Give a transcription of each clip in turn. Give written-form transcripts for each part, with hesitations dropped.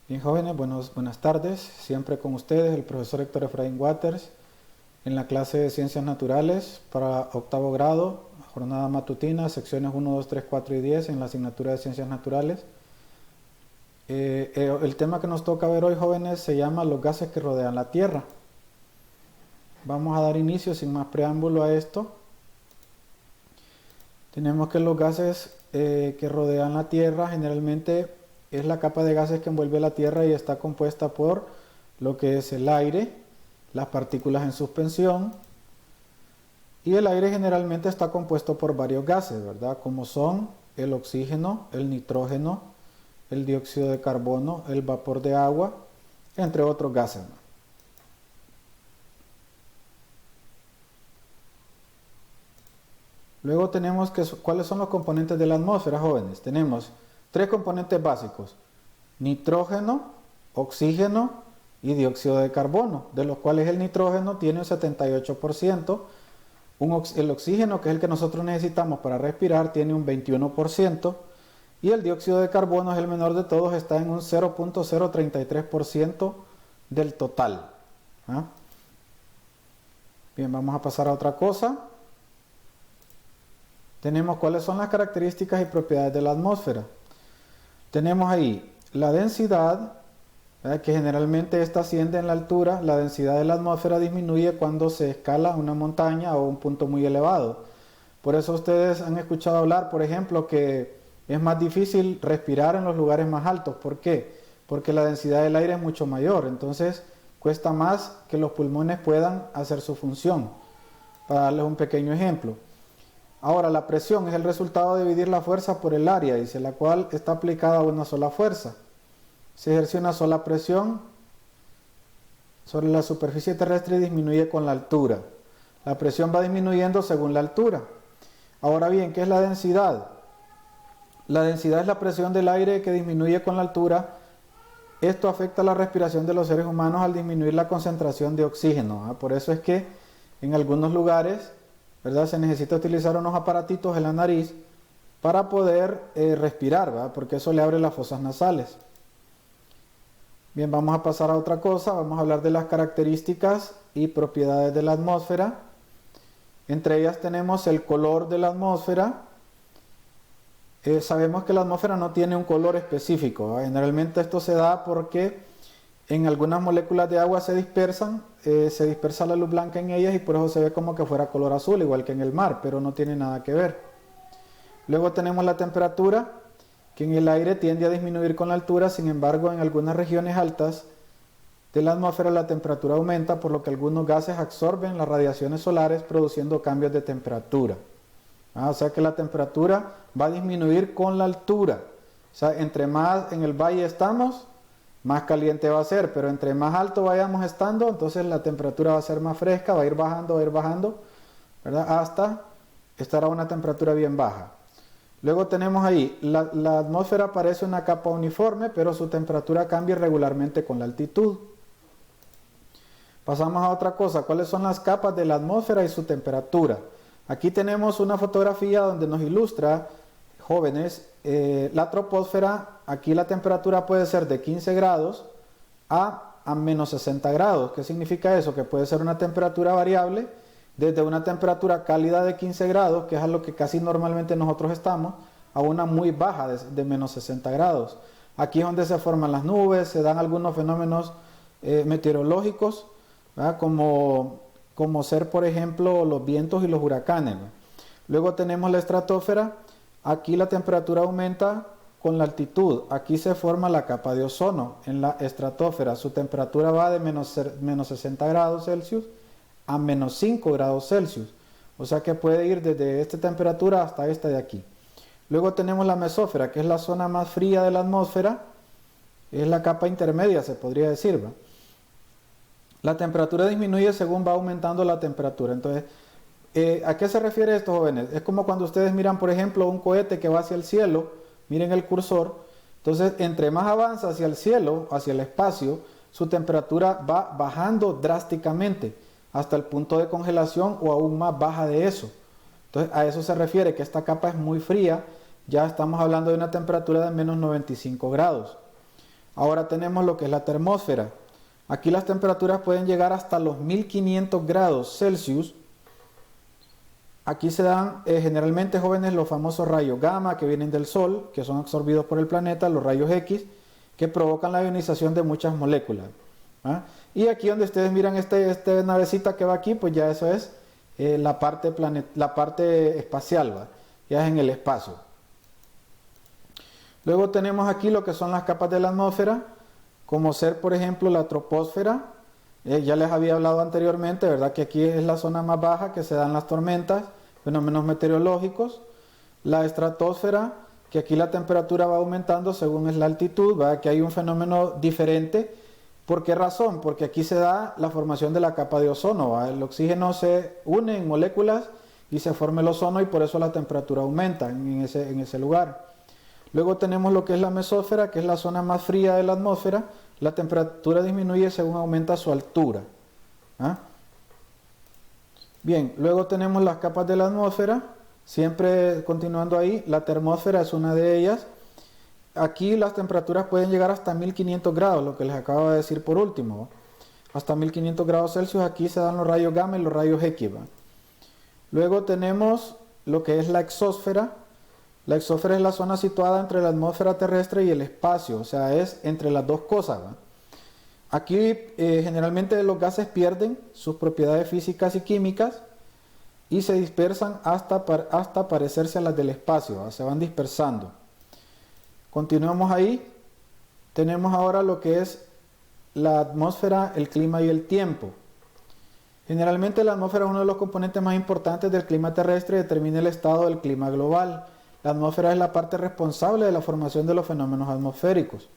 Bien, jóvenes, buenas tardes. Siempre con ustedes el profesor Héctor Efraín Waters en la clase de Ciencias Naturales para octavo grado, jornada matutina, secciones 1, 2, 3, 4 y 10 en la asignatura de Ciencias Naturales. El tema que nos toca ver hoy, jóvenes, se llama los gases que rodean la Tierra. Vamos a dar inicio sin más preámbulo a esto. Tenemos que los gases que rodean la Tierra generalmente es la capa de gases que envuelve la Tierra y está compuesta por lo que es el aire, las partículas en suspensión, y el aire generalmente está compuesto por varios gases, ¿verdad? Como son el oxígeno, el nitrógeno, el dióxido de carbono, el vapor de agua, entre otros gases, ¿no? Luego tenemos cuáles son los componentes de la atmósfera, jóvenes. Tenemos tres componentes básicos: nitrógeno, oxígeno y dióxido de carbono, de los cuales el nitrógeno tiene un 78%, el oxígeno, que es el que nosotros necesitamos para respirar, tiene un 21%, y el dióxido de carbono es el menor de todos, está en un 0.033% del total. ¿Ah? Bien, vamos a pasar a otra cosa. Tenemos cuáles son las características y propiedades de la atmósfera. Tenemos ahí la densidad, que generalmente esta asciende en la altura. La densidad de la atmósfera disminuye cuando se escala una montaña o un punto muy elevado. Por eso ustedes han escuchado hablar, por ejemplo, que es más difícil respirar en los lugares más altos. ¿Por qué? Porque la densidad del aire es mucho mayor, entonces cuesta más que los pulmones puedan hacer su función. Para darles un pequeño ejemplo. Ahora, la presión es el resultado de dividir la fuerza por el área, dice, la cual está aplicada a una sola fuerza. Se ejerce una sola presión sobre la superficie terrestre y disminuye con la altura. La presión va disminuyendo según la altura. Ahora bien, ¿qué es la densidad? La densidad es la presión del aire que disminuye con la altura. Esto afecta la respiración de los seres humanos al disminuir la concentración de oxígeno, ¿eh? Por eso es que en algunos lugares, ¿verdad?, se necesita utilizar unos aparatitos en la nariz para poder respirar, ¿verdad?, porque eso le abre las fosas nasales. Bien, vamos a pasar a otra cosa. Vamos a hablar de las características y propiedades de la atmósfera. Entre ellas tenemos el color de la atmósfera. Sabemos que la atmósfera no tiene un color específico, ¿verdad? Generalmente esto se da porque en algunas moléculas de agua se dispersa la luz blanca en ellas y por eso se ve como que fuera color azul, igual que en el mar, pero no tiene nada que ver. Luego tenemos la temperatura, que en el aire tiende a disminuir con la altura. Sin embargo, en algunas regiones altas de la atmósfera la temperatura aumenta, por lo que algunos gases absorben las radiaciones solares, produciendo cambios de temperatura. O sea que la temperatura va a disminuir con la altura. O sea, entre más en el valle estamos, más caliente va a ser, pero entre más alto vayamos estando, entonces la temperatura va a ser más fresca, va a ir bajando, ¿verdad?, hasta estar a una temperatura bien baja. Luego tenemos ahí, la atmósfera parece una capa uniforme, pero su temperatura cambia regularmente con la altitud. Pasamos a otra cosa. ¿Cuáles son las capas de la atmósfera y su temperatura? Aquí tenemos una fotografía donde nos ilustra, jóvenes, la troposfera. Aquí la temperatura puede ser de 15 grados a menos 60 grados. ¿Qué significa eso? Que puede ser una temperatura variable, desde una temperatura cálida de 15 grados, que es a lo que casi normalmente nosotros estamos, a una muy baja de menos 60 grados. Aquí es donde se forman las nubes, se dan algunos fenómenos meteorológicos, ¿verdad?, como ser, por ejemplo, los vientos y los huracanes, ¿verdad? Luego tenemos la estratosfera. Aquí la temperatura aumenta con la altitud. Aquí se forma la capa de ozono en la estratosfera. Su temperatura va de menos 60 grados Celsius a menos 5 grados Celsius. O sea que puede ir desde esta temperatura hasta esta de aquí. Luego tenemos la mesósfera, que es la zona más fría de la atmósfera. Es la capa intermedia, se podría decir, ¿verdad? La temperatura disminuye según va aumentando la temperatura. Entonces, ¿a qué se refiere esto, jóvenes? Es como cuando ustedes miran, por ejemplo, un cohete que va hacia el cielo. Miren el cursor. Entonces, entre más avanza hacia el cielo, hacia el espacio, su temperatura va bajando drásticamente hasta el punto de congelación o aún más baja de eso. Entonces, a eso se refiere, que esta capa es muy fría. Ya estamos hablando de una temperatura de menos 95 grados. Ahora tenemos lo que es la termósfera. Aquí las temperaturas pueden llegar hasta los 1500 grados Celsius. Aquí se dan generalmente, jóvenes, los famosos rayos gamma que vienen del Sol, que son absorbidos por el planeta, los rayos X, que provocan la ionización de muchas moléculas. ¿Ah? Y aquí donde ustedes miran esta navecita que va aquí, pues ya eso es la parte espacial, ¿va? Ya es en el espacio. Luego tenemos aquí lo que son las capas de la atmósfera, como ser, por ejemplo, la troposfera. Ya les había hablado anteriormente, ¿verdad? Que aquí es la zona más baja que se dan las tormentas, fenómenos meteorológicos. La estratosfera, que aquí la temperatura va aumentando según es la altitud, ¿verdad? Que hay un fenómeno diferente. ¿Por qué razón? Porque aquí se da la formación de la capa de ozono, ¿verdad? El oxígeno se une en moléculas y se forma el ozono y por eso la temperatura aumenta en ese lugar. Luego tenemos lo que es la mesósfera, que es la zona más fría de la atmósfera. La temperatura disminuye según aumenta su altura. ¿Ah? Bien, luego tenemos las capas de la atmósfera. Siempre continuando ahí, la termósfera es una de ellas. Aquí las temperaturas pueden llegar hasta 1500 grados, lo que les acabo de decir por último. Hasta 1500 grados Celsius, aquí se dan los rayos gamma y los rayos X. Luego tenemos lo que es la exósfera. La exósfera es la zona situada entre la atmósfera terrestre y el espacio, o sea, es entre las dos cosas, ¿va? Aquí generalmente los gases pierden sus propiedades físicas y químicas y se dispersan hasta parecerse a las del espacio, ¿va? Se van dispersando. Continuamos ahí. Tenemos ahora lo que es la atmósfera, el clima y el tiempo. Generalmente la atmósfera es uno de los componentes más importantes del clima terrestre y determina el estado del clima global. La atmósfera es la parte responsable de la formación de los fenómenos atmosféricos.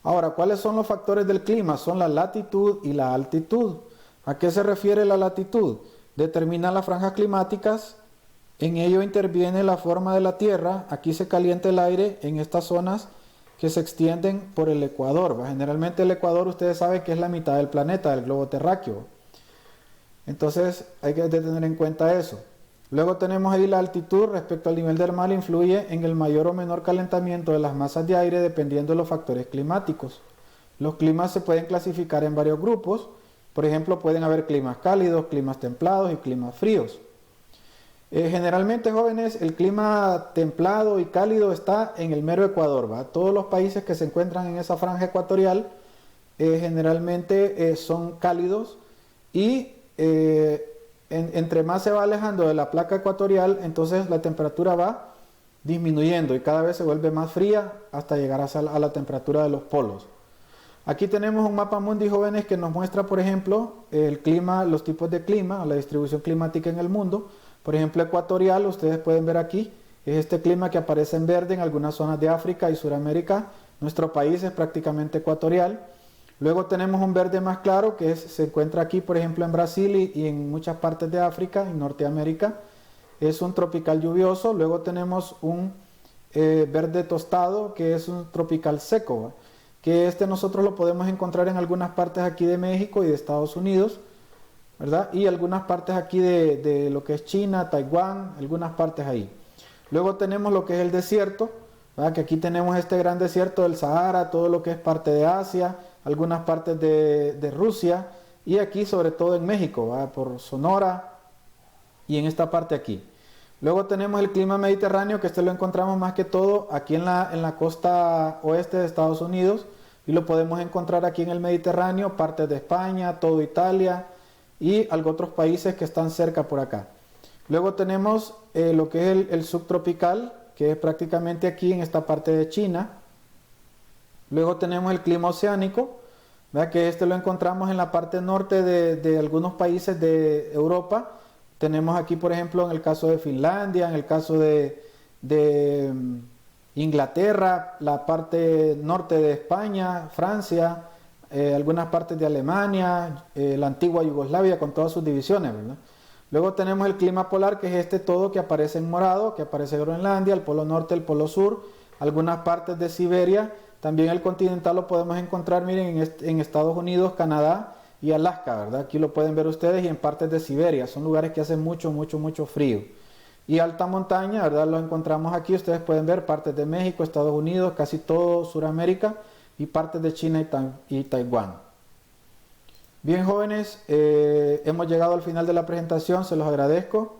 Ahora, ¿cuáles son los factores del clima? Son la latitud y la altitud. ¿A qué se refiere la latitud? Determina las franjas climáticas. En ello interviene la forma de la Tierra. Aquí se calienta el aire en estas zonas que se extienden por el ecuador. Generalmente el ecuador, ustedes saben que es la mitad del planeta, del globo terráqueo. Entonces hay que tener en cuenta eso. Luego tenemos ahí la altitud respecto al nivel del mar, influye en el mayor o menor calentamiento de las masas de aire dependiendo de los factores climáticos. Los climas se pueden clasificar en varios grupos. Por ejemplo, pueden haber climas cálidos, climas templados y climas fríos. Generalmente, jóvenes, el clima templado y cálido está en el mero ecuador, ¿va? Todos los países que se encuentran en esa franja ecuatorial generalmente son cálidos y entre más se va alejando de la placa ecuatorial, entonces la temperatura va disminuyendo y cada vez se vuelve más fría hasta llegar a la temperatura de los polos. Aquí tenemos un mapa mundi, jóvenes, que nos muestra, por ejemplo, el clima, los tipos de clima, la distribución climática en el mundo. Por ejemplo, ecuatorial, ustedes pueden ver aquí, es este clima que aparece en verde en algunas zonas de África y Sudamérica. Nuestro país es prácticamente ecuatorial. Luego tenemos un verde más claro que se encuentra aquí, por ejemplo, en Brasil y en muchas partes de África y Norteamérica. Es un tropical lluvioso. Luego tenemos un verde tostado que es un tropical seco, ¿va? Que nosotros lo podemos encontrar en algunas partes aquí de México y de Estados Unidos, ¿verdad? Y algunas partes aquí de lo que es China, Taiwán, algunas partes ahí. Luego tenemos lo que es el desierto, ¿verdad? Que aquí tenemos este gran desierto del Sahara, todo lo que es parte de Asia, algunas partes de Rusia y aquí sobre todo en México, ¿verdad? Por Sonora y en esta parte aquí. Luego tenemos el clima mediterráneo, que lo encontramos más que todo aquí en la costa oeste de Estados Unidos y lo podemos encontrar aquí en el Mediterráneo, partes de España, todo Italia y algunos otros países que están cerca por acá. Luego tenemos lo que es el subtropical, que es prácticamente aquí en esta parte de China. Luego tenemos el clima oceánico, ¿verdad? Que lo encontramos en la parte norte de algunos países de Europa. Tenemos aquí, por ejemplo, en el caso de Finlandia, en el caso de Inglaterra, la parte norte de España, Francia, algunas partes de Alemania, la antigua Yugoslavia con todas sus divisiones, ¿verdad? Luego tenemos el clima polar, que es todo que aparece en morado, que aparece en Groenlandia, el polo norte, el polo sur, algunas partes de Siberia. También el continental lo podemos encontrar, miren, en Estados Unidos, Canadá y Alaska, ¿verdad? Aquí lo pueden ver ustedes y en partes de Siberia. Son lugares que hacen mucho, mucho, mucho frío. Y alta montaña, ¿verdad? Lo encontramos aquí, ustedes pueden ver partes de México, Estados Unidos, casi todo Sudamérica y partes de China y Taiwán. Bien, jóvenes, hemos llegado al final de la presentación, se los agradezco.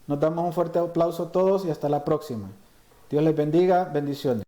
Nos damos un fuerte aplauso a todos y hasta la próxima. Dios les bendiga, bendiciones.